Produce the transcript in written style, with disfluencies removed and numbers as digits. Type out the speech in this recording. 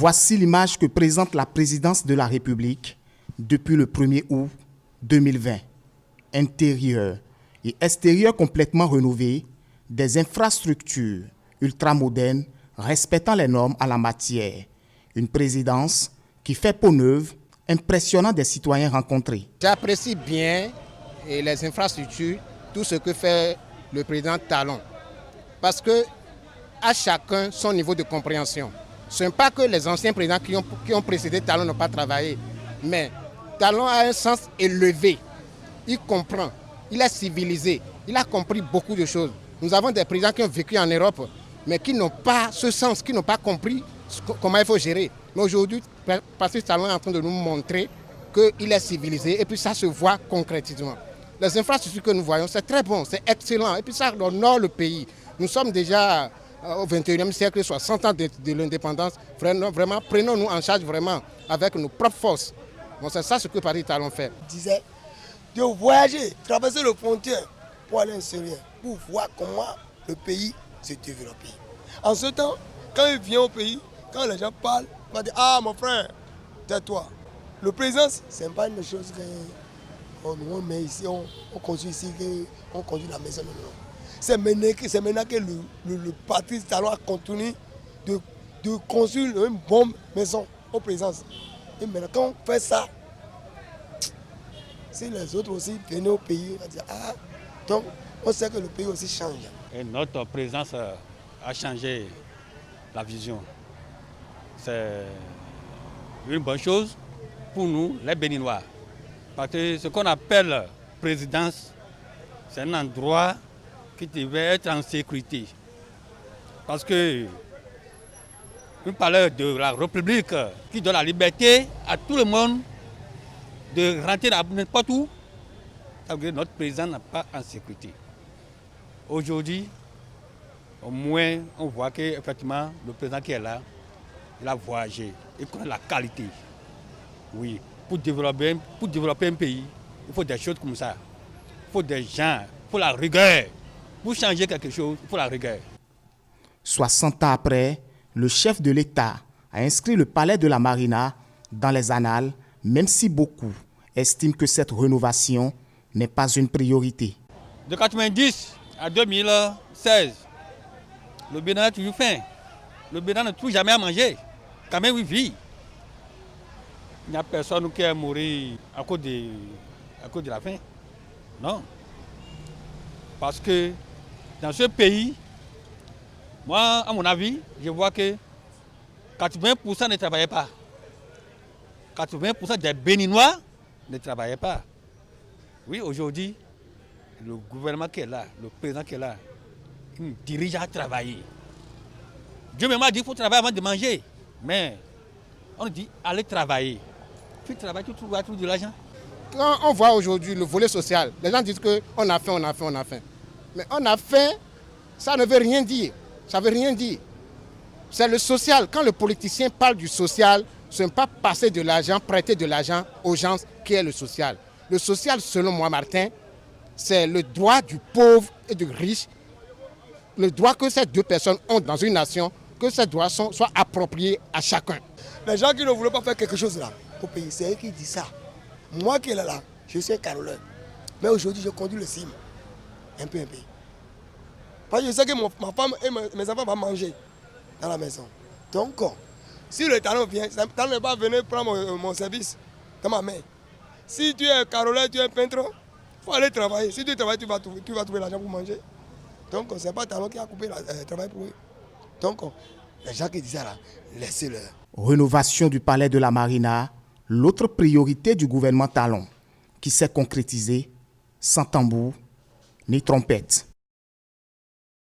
Voici l'image que présente la présidence de la République depuis le 1er août 2020. Intérieur et extérieur complètement rénovés, des infrastructures ultramodernes respectant les normes en la matière. Une présidence qui fait peau neuve, impressionnant des citoyens rencontrés. J'apprécie bien les infrastructures, tout ce que fait le président Talon. Parce que à chacun son niveau de compréhension. Ce n'est pas que les anciens présidents qui ont précédé Talon n'ont pas travaillé, mais Talon a un sens élevé. Il comprend, il est civilisé, il a compris beaucoup de choses. Nous avons des présidents qui ont vécu en Europe, mais qui n'ont pas ce sens, qui n'ont pas compris comment il faut gérer. Mais aujourd'hui, Patrice Talon est en train de nous montrer qu'il est civilisé et puis ça se voit concrètement. Les infrastructures que nous voyons, c'est très bon, c'est excellent et puis ça honore le pays. Nous sommes déjà au 21e siècle, 60 ans de l'indépendance. Vraiment, prenons-nous en charge vraiment avec nos propres forces. Bon, c'est ça ce que Patrice Talon fait. Il disait de voyager, traverser le frontière pour aller à l'extérieur, pour voir comment le pays se développe. En ce temps, quand il vient au pays, quand les gens parlent, il va dire « Ah mon frère, tais-toi ». Le président, ce n'est pas une chose qu'on met ici, on construit ici, on construit la maison. Non. C'est maintenant que le Patrice Talon a continué de construire une bonne maison aux présences. Et maintenant, quand on fait ça, si les autres aussi venaient au pays, on va dire « Ah ». Donc, on sait que le pays aussi change. Et notre présence a changé la vision. C'est une bonne chose pour nous, les Béninois. Parce que ce qu'on appelle présidence, c'est un endroit qui devait être en sécurité. Parce que nous parlons de la République qui donne la liberté à tout le monde de rentrer n'importe où. Ça veut dire que notre président n'est pas en sécurité. Aujourd'hui, au moins, on voit qu'effectivement, le président qui est là, il a voyagé, il connaît la qualité. Oui, pour développer un pays, il faut des choses comme ça. Il faut des gens, il faut la rigueur. Pour changer quelque chose, il faut la rigueur. 60 ans après, le chef de l'État a inscrit le palais de la Marina dans les annales, même si beaucoup estiment que cette rénovation n'est pas une priorité. De 1990 à 2016, le Bénin a toujours faim. Le Bénin ne trouve jamais à manger. Quand même, il vit. Il n'y a personne qui est mort à cause de la faim. Non. Parce que dans ce pays, moi, à mon avis, je vois que 80% ne travaillaient pas. 80% des Béninois ne travaillaient pas. Oui, aujourd'hui, le gouvernement qui est là, le président qui est là, il nous dirige à travailler. Dieu m'a dit qu'il faut travailler avant de manger. Mais on dit allez travailler. Tu travailles, tu trouves de l'argent. Quand on voit aujourd'hui le volet social, les gens disent qu'on a faim, on a faim, on a faim. Mais on a faim, ça ne veut rien dire. Ça ne veut rien dire. C'est le social. Quand le politicien parle du social, ce n'est pas passer de l'argent, prêter de l'argent aux gens qui est le social. Le social, selon moi, Martin, c'est le droit du pauvre et du riche, le droit que ces deux personnes ont dans une nation, que ces droits soient appropriés à chacun. Les gens qui ne voulaient pas faire quelque chose là au pays, c'est eux qui disent ça. Moi qui est là, je suis un caroleur. Mais aujourd'hui, je conduis le CIM. Un peu. Parce que je sais que ma femme et mes enfants vont manger dans la maison. Donc, si le talent vient, le talent ne va pas venir prendre mon service dans ma main. Si tu es caroleur, tu es peintre, il faut aller travailler. Si tu travailles, tu vas trouver l'argent pour manger. Donc, ce n'est pas Talon qui a coupé le travail pour eux. Donc, les gens qui disent ça, laissez-le. Rénovation du palais de la Marina, l'autre priorité du gouvernement Talon, qui s'est concrétisée sans tambour ni trompette.